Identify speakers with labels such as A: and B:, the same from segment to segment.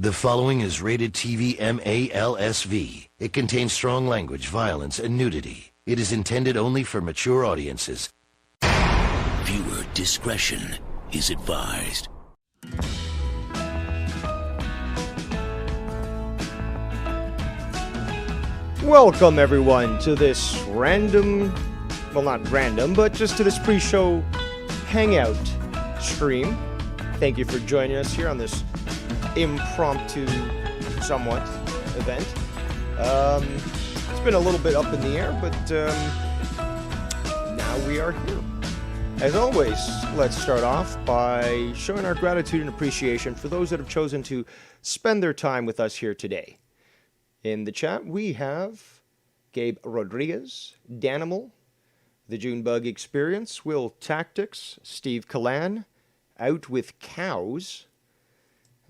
A: The following is rated TV MALSV. It contains strong language, violence, and nudity. It is intended only for mature audiences.
B: Viewer discretion is advised.
C: Welcome everyone to this random, well not random, but just to this pre-show Hangout stream. Thank you for joining us here on this impromptu, somewhat, event. It's been a little bit up in the air, but now we are here. As always, let's start off by showing our gratitude and appreciation for those that have chosen to spend their time with us here today. In the chat, we have Gabe Rodriguez, Danimal, The Junebug Experience, Will Tactics, Steve Kalan, Out with Cows,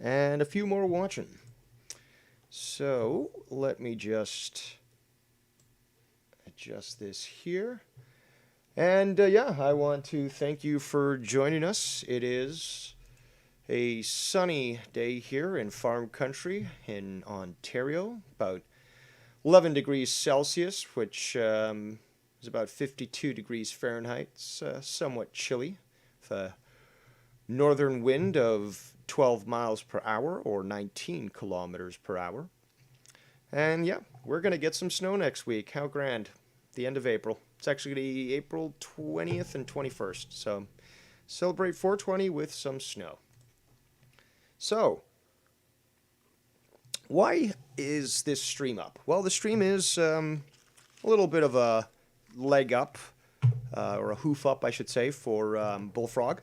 C: and a few more watching. So, let me just adjust this here. And yeah, I want to thank you for joining us. It is a sunny day here in farm country in Ontario, about 11 degrees Celsius, which is about 52 degrees Fahrenheit. It's somewhat chilly, with a northern wind of 12 miles per hour or 19 kilometers per hour. And yeah, we're going to get some snow next week. How grand. The end of April. It's actually going to be April 20th and 21st. So celebrate 420 with some snow. So, why is this stream up? Well, the stream is a little bit of a leg up, or a hoof up, I should say, for Bullfrog,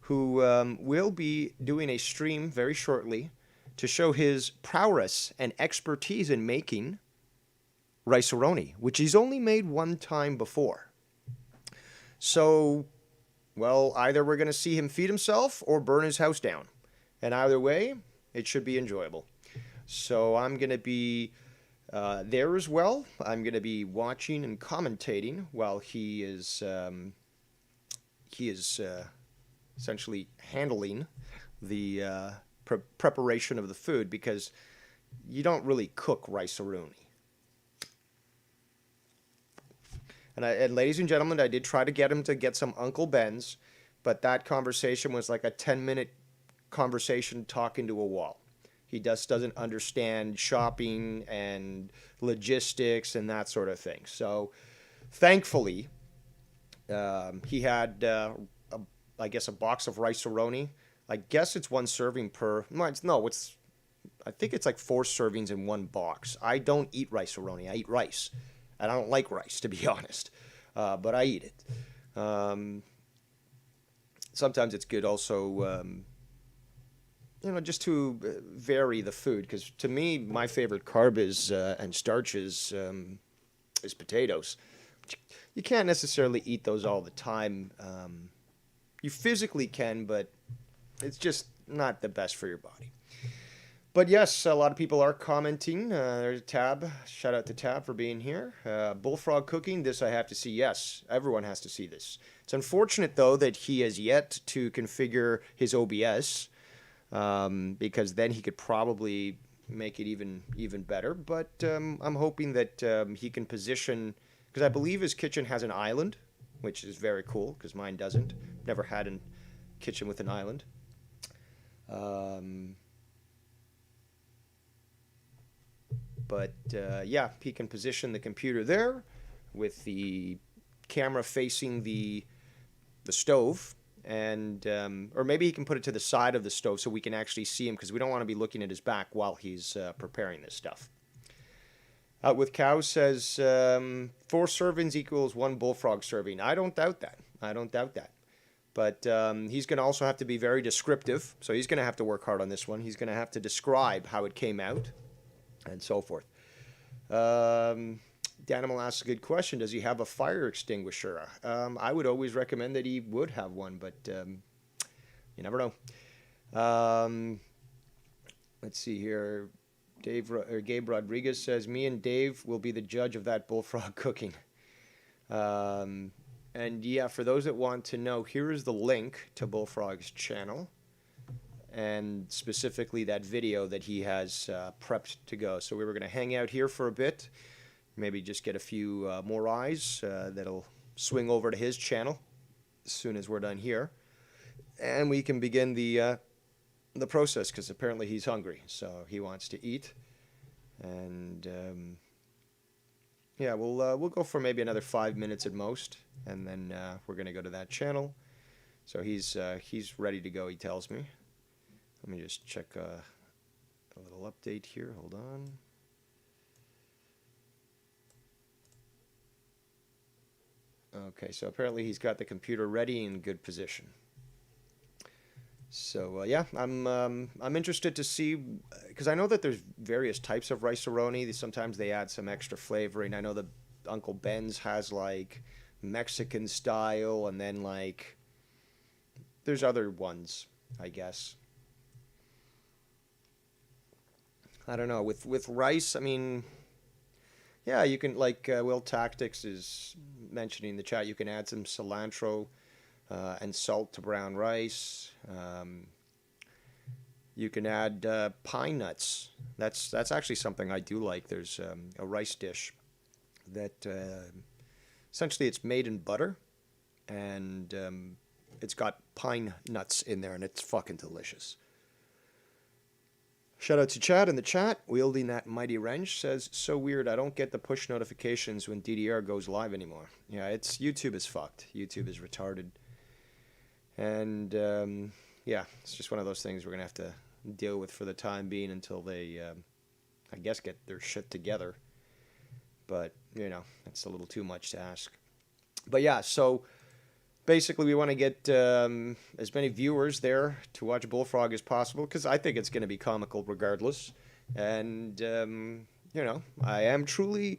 C: who will be doing a stream very shortly to show his prowess and expertise in making rice-a-roni, which he's only made one time before. So, well, either we're going to see him feed himself or burn his house down. And either way, it should be enjoyable. So I'm going to be there as well. I'm going to be watching and commentating while he is essentially handling the preparation of the food, because you don't really cook rice-a-roni. And ladies and gentlemen, I did try to get him to get some Uncle Ben's, but that conversation was like a 10-minute conversation talking to a wall. He just doesn't understand shopping and logistics and that sort of thing. So, thankfully, he had, I guess, a box of rice-a-roni. I guess it's one serving per. I think it's like 4 servings in one box. I don't eat rice-a-roni. I eat rice. And I don't like rice, to be honest. But I eat it. Sometimes it's good also, just to vary the food. Because to me, my favorite carb is, and starch is potatoes. You can't necessarily eat those all the time. You physically can, but it's just not the best for your body. But yes, a lot of people are commenting. There's Tab. Shout out to Tab for being here. Bullfrog cooking. This I have to see. Yes, everyone has to see this. It's unfortunate, though, that he has yet to configure his OBS, because then he could probably make it even better. But I'm hoping that he can position, because I believe his kitchen has an island, which is very cool, because mine doesn't. Never had a kitchen with an island. But yeah, he can position the computer there with the camera facing the stove, and or maybe he can put it to the side of the stove so we can actually see him, because we don't want to be looking at his back while he's preparing this stuff. Out with Cows says 4 servings equals 1 Bullfrog serving. I don't doubt that. But he's going to also have to be very descriptive, so he's going to have to work hard on this one. He's going to have to describe how it came out, and so forth. Danimal asks a good question. Does he have a fire extinguisher? I would always recommend that he would have one, but you never know. Let's see here. Gabe Rodriguez says, me and Dave will be the judge of that Bullfrog cooking. And yeah, for those that want to know, here is the link to Bullfrog's channel. and specifically that video that he has prepped to go. So we were going to hang out here for a bit, maybe just get a few more eyes that'll swing over to his channel as soon as we're done here, and we can begin the process, because apparently he's hungry, so he wants to eat. And yeah, we'll go for maybe another 5 minutes at most, and then we're gonna go to that channel. So he's ready to go, he tells me. Let me just check a little update here. Hold on. Okay, so apparently he's got the computer ready in good position. So yeah, I'm interested to see, because I know that there's various types of rice-a-roni. Sometimes they add some extra flavoring. I know that Uncle Ben's has like Mexican style, and then like there's other ones, I guess. I don't know, with rice, I mean, yeah, you can, like Will Tactics is mentioning in the chat, you can add some cilantro and salt to brown rice. You can add pine nuts. That's actually something I do like. There's a rice dish that essentially it's made in butter, and it's got pine nuts in there, and it's fucking delicious. Shout out to Chad in the chat. Wielding that mighty wrench says, so weird, I don't get the push notifications when DDR goes live anymore. Yeah, YouTube is fucked. YouTube is retarded. And yeah, it's just one of those things we're going to have to deal with for the time being until they, I guess, get their shit together. But, you know, that's a little too much to ask. But yeah, so basically we want to get as many viewers there to watch Bullfrog as possible, because I think it's going to be comical regardless. And, you know, I am truly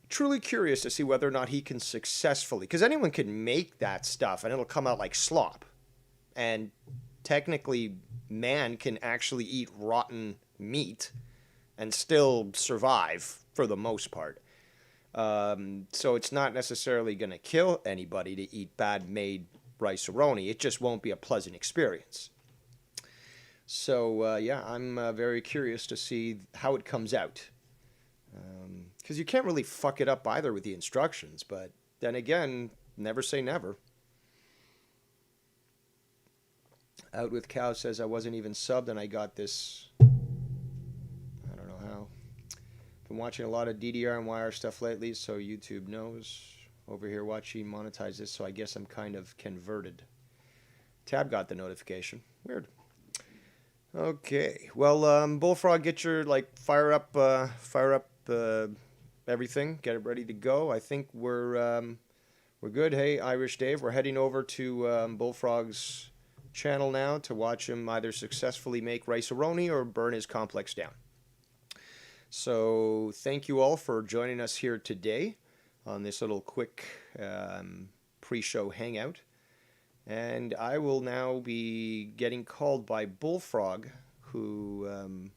C: curious to see whether or not he can successfully, because anyone can make that stuff and it'll come out like slop. And technically, man can actually eat rotten meat and still survive for the most part. So it's not necessarily going to kill anybody to eat bad made rice-a-roni. It just won't be a pleasant experience. So yeah, I'm very curious to see how it comes out. Because you can't really fuck it up either with the instructions. But then again, never say never. Out with Cow says, I wasn't even subbed and I got this. I don't know how. Been watching a lot of DDR and Wire stuff lately, so YouTube knows. Over here watching monetize this, so I guess I'm kind of converted. Tab got the notification. Weird. Okay. Well, Bullfrog, get your, like, fire up everything. Get it ready to go. I think we're good. Hey, Irish Dave, we're heading over to Bullfrog's channel now to watch him either successfully make rice-a-roni or burn his complex down. So thank you all for joining us here today on this little quick pre-show hangout. And I will now be getting called by Bullfrog, whose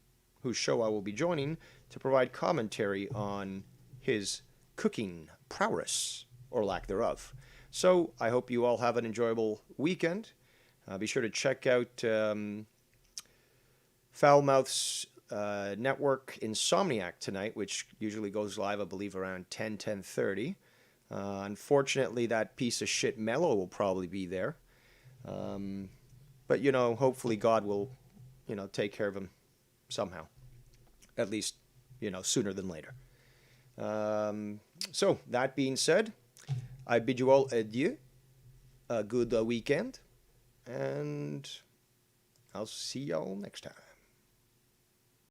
C: show I will be joining, to provide commentary on his cooking prowess, or lack thereof. So I hope you all have an enjoyable weekend. Be sure to check out Foulmouth's network Insomniac tonight, which usually goes live, I believe, around 10:30. Unfortunately, that piece of shit Mello will probably be there. But, you know, hopefully God will, you know, take care of him somehow. At least, you know, sooner than later. So, that being said, I bid you all adieu. A good weekend. And I'll see y'all next time.